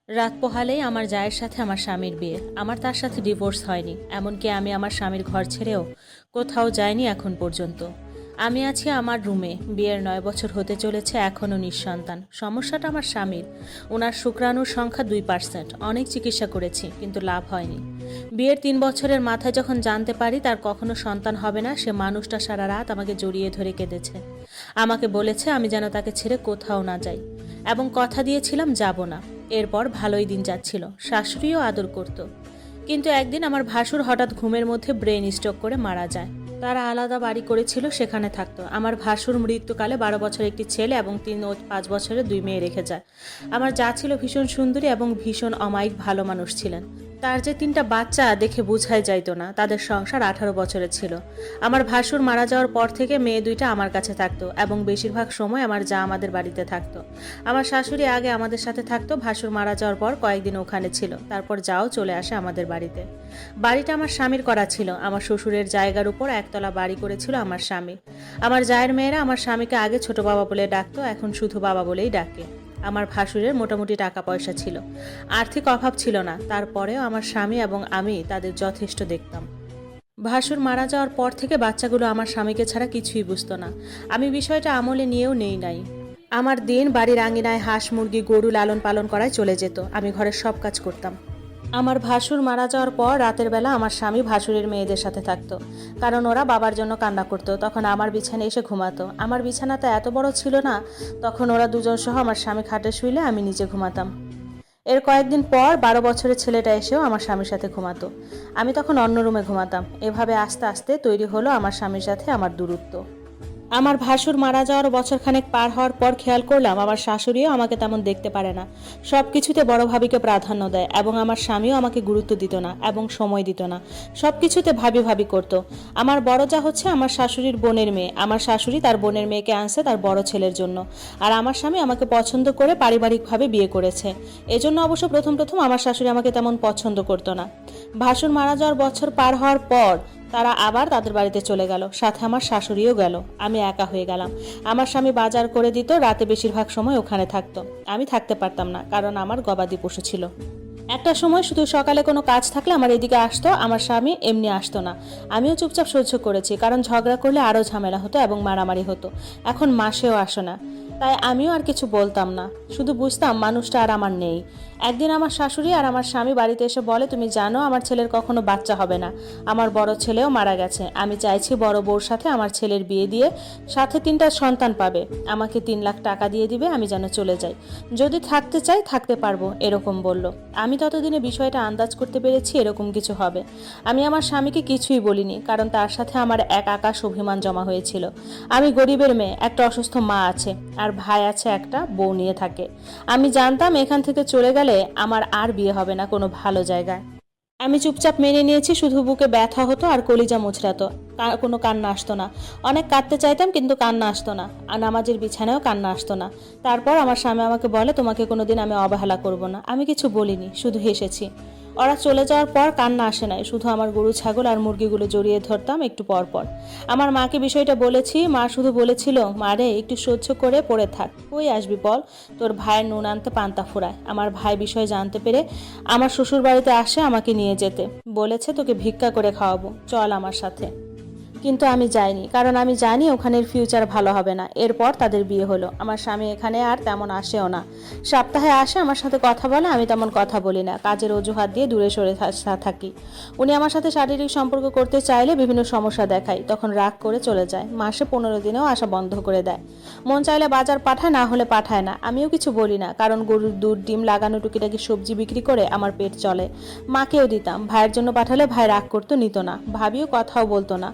রাত পোহালেই আমার জায়ের সাথে আমার স্বামীর বিয়ে। আমার তার সাথে ডিভোর্স হয়নি, এমনকি আমি আমার স্বামীর ঘর ছেড়েও কোথাও যাইনি এখন পর্যন্ত। আমি আছি আমার রুমে, বিয়ের 9 বছর হতে চলেছে, এখনও নিঃসন্তান। সমস্যাটা আমার স্বামীর। ওনার শুক্রাণুর সংখ্যা 2%। অনেক চিকিৎসা করেছি, কিন্তু লাভ হয়নি। বিয়ের 3 বছরের মাথায় যখন জানতে পারি তার কখনো সন্তান হবে না, সে মানুষটা সারা রাত আমাকে জড়িয়ে ধরে কেঁদেছে। আমাকে বলেছে আমি যেন তাকে ছেড়ে কোথাও না যাই, এবং কথা দিয়েছিলাম যাব না। এরপর ভালোই দিন যাচ্ছিল, শাশুড়িও আদর করত। কিন্তু একদিন আমার ভাসুর হঠাৎ ঘুমের মধ্যে ব্রেন স্ট্রোক করে মারা যায়। তারা আলাদা বাড়ি করেছিল, সেখানে থাকতো। আমার ভাসুর মৃত্যুকালে 12 বছরের একটি ছেলে এবং 3 ও 5 বছরের 2 মেয়ে রেখে যায়। আমার যা ছিল ভীষণ সুন্দরী এবং ভীষণ অমায়িক ভালো মানুষ ছিলেন। তার যে 3টা বাচ্চা দেখে বোঝাই যাইতো না। তাদের সংসার 18 বছরের ছিল। আমার ভাসুর মারা যাওয়ার পর থেকে মেয়ে 2টা আমার কাছে থাকতো, এবং বেশিরভাগ সময় আমার যা আমাদের বাড়িতে থাকতো। আমার শাশুড়ি আগে আমাদের সাথে থাকতো, ভাসুর মারা যাওয়ার পর কয়েকদিন ওখানে ছিল, তারপর যাও চলে আসে আমাদের বাড়িতে। বাড়িটা আমার স্বামীর করা ছিল। আমার শ্বশুরের জায়গার উপর একতলা বাড়ি করেছিল আমার স্বামী। আমার জায়ের মেয়েরা আমার স্বামীকে আগে ছোট বাবা বলে ডাকতো, এখন শুধু বাবা বলেই ডাকে। আমার ভাসুরের মোটামুটি টাকা পয়সা ছিল, আর্থিক অভাব ছিল না। তারপরেও আমার স্বামী এবং আমি তাদের যথেষ্ট দেখতাম। ভাসুর মারা যাওয়ার পর থেকে বাচ্চাগুলো আমার স্বামীকে ছাড়া কিছুই বুঝতো না। আমি বিষয়টা আমলে নিয়েও নেই নাই। আমার দিন বাড়ির আঙিনায় হাঁস মুরগি গরু লালন পালন করায় চলে যেত। আমি ঘরের সব কাজ করতাম। আমার ভাসুর মারা যাওয়ার পর রাতের বেলা আমার স্বামী ভাসুরের মেয়েদের সাথে থাকতো, কারণ ওরা বাবার জন্য কান্না করতো। তখন আমার বিছানায় এসে ঘুমাতো। আমার বিছানাটা এত বড় ছিল না, তখন ওরা দুজন সহ আমার স্বামী খাটে শুইলে আমি নিচে ঘুমাতাম। এর কয়েকদিন পর 12 বছরের ছেলেটা এসেও আমার স্বামীর সাথে ঘুমাতো। আমি তখন অন্য রুমে ঘুমাতাম। এভাবে আস্তে আস্তে তৈরি হলো আমার স্বামীর সাথে আমার দূরত্ব। আমার ভাসুর মারা যাওয়ার বছরখানেক পার হওয়ার পর খেয়াল করলাম আমার শাশুড়িও আমাকে তেমন দেখতে পারে না। সব কিছুতে বড় ভাবিকে প্রাধান্য দেয়, এবং আমার স্বামীও আমাকে গুরুত্ব দিত না এবং সময় দিত না। সব কিছুতে ভাবি ভাবি করত। আমার বড় যা হচ্ছে আমার শাশুড়ির বোনের মেয়ে। আমার শাশুড়ি তার বোনের মেয়েকে আনছে তার বড় ছেলের জন্য, আর আমার স্বামী আমাকে পছন্দ করে পারিবারিকভাবে বিয়ে করেছে। এজন্য অবশ্য প্রথম প্রথম আমার শাশুড়ি আমাকে তেমন পছন্দ করতো না। ভাসুর মারা যাওয়ার বছর পার হওয়ার পর তারা আবার তাদের বাড়িতে চলে গেল, সাথে আমার শাশুড়িও গেল। আমি একা হয়ে গেলাম। আমার স্বামী বাজার করে দিত, রাতে বেশিরভাগ সময় ওখানে থাকতো। আমি থাকতে পারতাম না, কারণ আমার গবাদি পশু ছিল। একটা সময় শুধু সকালে কোনো কাজ থাকলে আমার এদিকে আসতো, আমার স্বামী এমনি আসতো না। আমিও চুপচাপ সহ্য করেছি, কারণ ঝগড়া করলে আরও ঝামেলা হতো এবং মারামারি হতো। এখন মাসেও আসো না, তাই আমিও আর কিছু বলতাম না। শুধু বুঝতাম মানুষটা আর আমার নেই। একদিন আমার শাশুড়ি আর আমার স্বামী বাড়িতে এসে বলে, তুমি জানো আমার ছেলের কখনো বাচ্চা হবে না। আমার বড় ছেলেও মারা গেছে। আমি চাইছি বড় বউর সাথে আমার ছেলের বিয়ে দিয়ে সাথে 3টা সন্তান পাবে। আমাকে 3 লাখ টাকা দিয়ে দিবে, আমি যেন চলে যাই। যদি থাকতে চাই থাকতে পারবো, এরকম বলল। আমি ততদিনে বিষয়টা আন্দাজ করতে পেরেছি এরকম কিছু হবে। আমি আমার স্বামীকে কিছুই বলিনি, কারণ তার সাথে আমার এক আকাশ অভিমান জমা হয়েছিল। আমি গরিবের মেয়ে, একটা অসুস্থ মা আছে, আর ভাই আছে, একটা বউ নিয়ে থাকে। আমি জানতাম এখান থেকে চলে গেলে আমার আর বিয়ে হবে না কোনো ভালো জায়গায়। আমি চুপচাপ মেনে নিয়েছি। শুধু বুকে ব্যথা হতো আর কলিজা মুচড়াতো, কোনো কান্না আসতো না। অনেক কাঁদতে চাইতাম, কিন্তু কান্না আসতো না। আর নামাজের বিছানায়ও কান্না আসতো না। তারপর আমার স্বামী আমাকে বলে, তোমাকে কোনোদিন আমি অবহেলা করব না। আমি কিছু বলিনি, শুধু হেসেছি। ওরা চলে যাওয়ার পর কান্না আসে নাই, শুধু আমার গরু ছাগল আর মুরগিগুলো জড়িয়ে ধরতাম একটু পর পর। আমার মাকে বিষয়টা বলেছি, মা শুধু বলেছিল, মা রে একটু সহ্য করে পড়ে থাক, কই আসবি বল, তোর ভাইয়ের নুন আনতে পান্তা ফুরায়। আমার ভাই বিষয় জানতে পেরে আমার শ্বশুর বাড়িতে আসে আমাকে নিয়ে যেতে। বলেছে তোকে ভিক্ষা করে খাওয়াবো, চল আমার সাথে। কিন্তু আমি যাইনি, কারণ আমি জানি ওখানের ফিউচার ভালো হবে না। এরপর তাদের বিয়ে হলো। আমার স্বামী এখানে আর তেমন আসেও না। সপ্তাহে আসে, আমার সাথে কথা বলে, আমি তেমন কথা বলি না। কাজের অজুহাত দিয়ে দূরে সরে থাকি। উনি আমার সাথে শারীরিক সম্পর্ক করতে চাইলে বিভিন্ন সমস্যা দেখায়, তখন রাগ করে চলে যায়। মাসে 15 দিনেও আসা বন্ধ করে দেয়। মন চাইলে বাজার পাঠায়, না হলে পাঠায় না। আমিও কিছু বলি না, কারণ গরুর দুধ ডিম লাগানো টুকিটাকি সবজি বিক্রি করে আমার পেট চলে। মাকেও দিতাম। ভাইয়ের জন্য পাঠালে ভাই রাগ করতো, নিত না। ভাবিও কথাও বলতো না,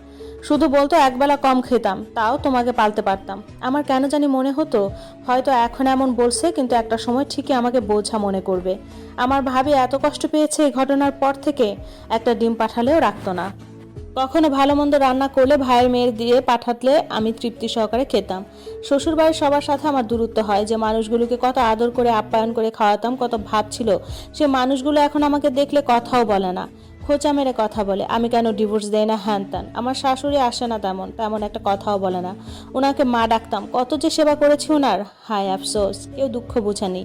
শুধু বলতো একবেলা কম খেতাম, তাও তোমাকে পালতে পারতাম। আমার কেন জানি মনে হতো হয়তো এখন এমন বলছে, কিন্তু একটা সময় ঠিকই আমাকে বোঝা মনে করবে। আমার ভাবি এত কষ্ট পেয়েছে এই ঘটনার পর থেকে, একটা ডিম পাঠালেও রাখতো না। কখনো ভালো মন্দ রান্না করলে ভাইয়ের মেয়ের দিয়ে পাঠাতলে আমি তৃপ্তি সহকারে খেতাম। শ্বশুরবাড়ির সবার সাথে আমার দূরত্ব হয়। যে মানুষগুলোকে কত আদর করে আপ্যায়ন করে খাওয়াতাম, কত ভাব ছিল, সে মানুষগুলো এখন আমাকে দেখলে কথাও বলে না, খোঁচা মেরে কথা বলে আমি কেন ডিভোর্স দেয় না, হ্যান ত্যান। আমার শাশুড়ি আসে না, তেমন তেমন একটা কথাও বলে না। ওনাকে মা ডাকতাম, কত যে সেবা করেছি ওনার, হায় আফসোস, কেউ দুঃখ বুঝেনি।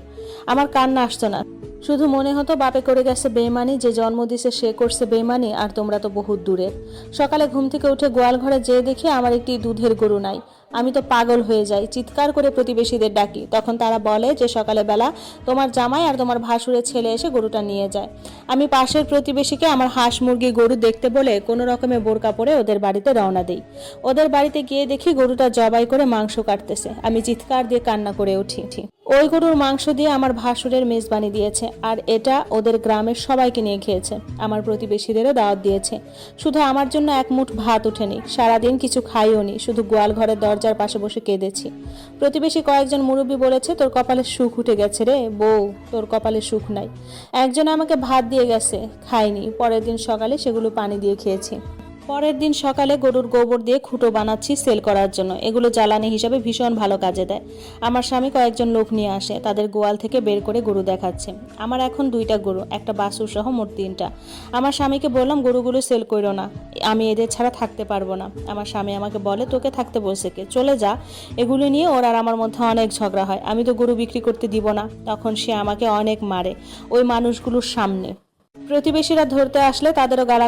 আমার কান্না আসতো না, শুধু মনে হতো বাপে করে গেছে বেইমানি, যে জন্ম দিছে সে করছে বেইমানি, আর তোমরা তো বহুত দূরের। সকালে ঘুম থেকে উঠে গোয়াল ঘরে যেয়ে দেখি আমার একটি দুধের গরু নাই। আমি তো পাগল হয়ে যাই, চিৎকার করে প্রতিবেশীদের ডাকি। তখন তারা বলে যে সকালে বেলা তোমার জামাই আর তোমার ভাসুরের ছেলে এসে গরুটা নিয়ে যায়। আমি পাশের প্রতিবেশীকে আমার হাঁস মুরগি গরু দেখতে বলে কোনো রকমে বোরকা পরে ওদের বাড়িতে রওনা দেই। ওদের বাড়িতে গিয়ে দেখি গরুটা জবাই করে মাংস কাটতেছে। আমি চিৎকার দিয়ে কান্না করে উঠি। ওই গরুর মাংস দিয়ে আমার ভাসুরের মেজবানি দিয়েছে, আর এটা ওদের গ্রামের সবাইকে নিয়ে খেয়েছে। আমার প্রতিবেশীদেরও দাওয়াত দিয়েছে। শুধু আমার জন্য এক মুঠ ভাত ওঠেনি, সারাদিন কিছু খাইও নি, শুধু গোয়াল ঘরের দরজার পাশে বসে কেঁদেছি। প্রতিবেশী কয়েকজন মুরব্বী বলেছে, তোর কপালে সুখ উঠে গেছে রে বউ, তোর কপালে সুখ নাই। একজন আমাকে ভাত দিয়ে গেছে, খাইনি। পরের দিন সকালে সেগুলো পানি দিয়ে খেয়েছি। পরের দিন সকালে গরুর গোবর দিয়ে খুঁটো বানাচ্ছি সেল করার জন্য। এগুলো জ্বালানি হিসাবে ভীষণ ভালো কাজে দেয়। আমার স্বামী কয়েকজন লোক নিয়ে আসে, তাদের গোয়াল থেকে বের করে গরু দেখাচ্ছে। আমার এখন 2টা গরু, একটা বাছুর সহ মোট 3টা। আমার স্বামীকে বললাম গরুগুলো সেল করো না, আমি এদের ছাড়া থাকতে পারবো না। আমার স্বামী আমাকে বলে, তোকে থাকতে বলছে কে, চলে যা। এগুলো নিয়ে ওর আর আমার মধ্যে অনেক ঝগড়া হয়। আমি তো গরু বিক্রি করতে দিব না। তখন সে আমাকে অনেক মারে ওই মানুষগুলোর সামনে। প্রতিবেশীরা ধরতে আসলে তাদেরও গালা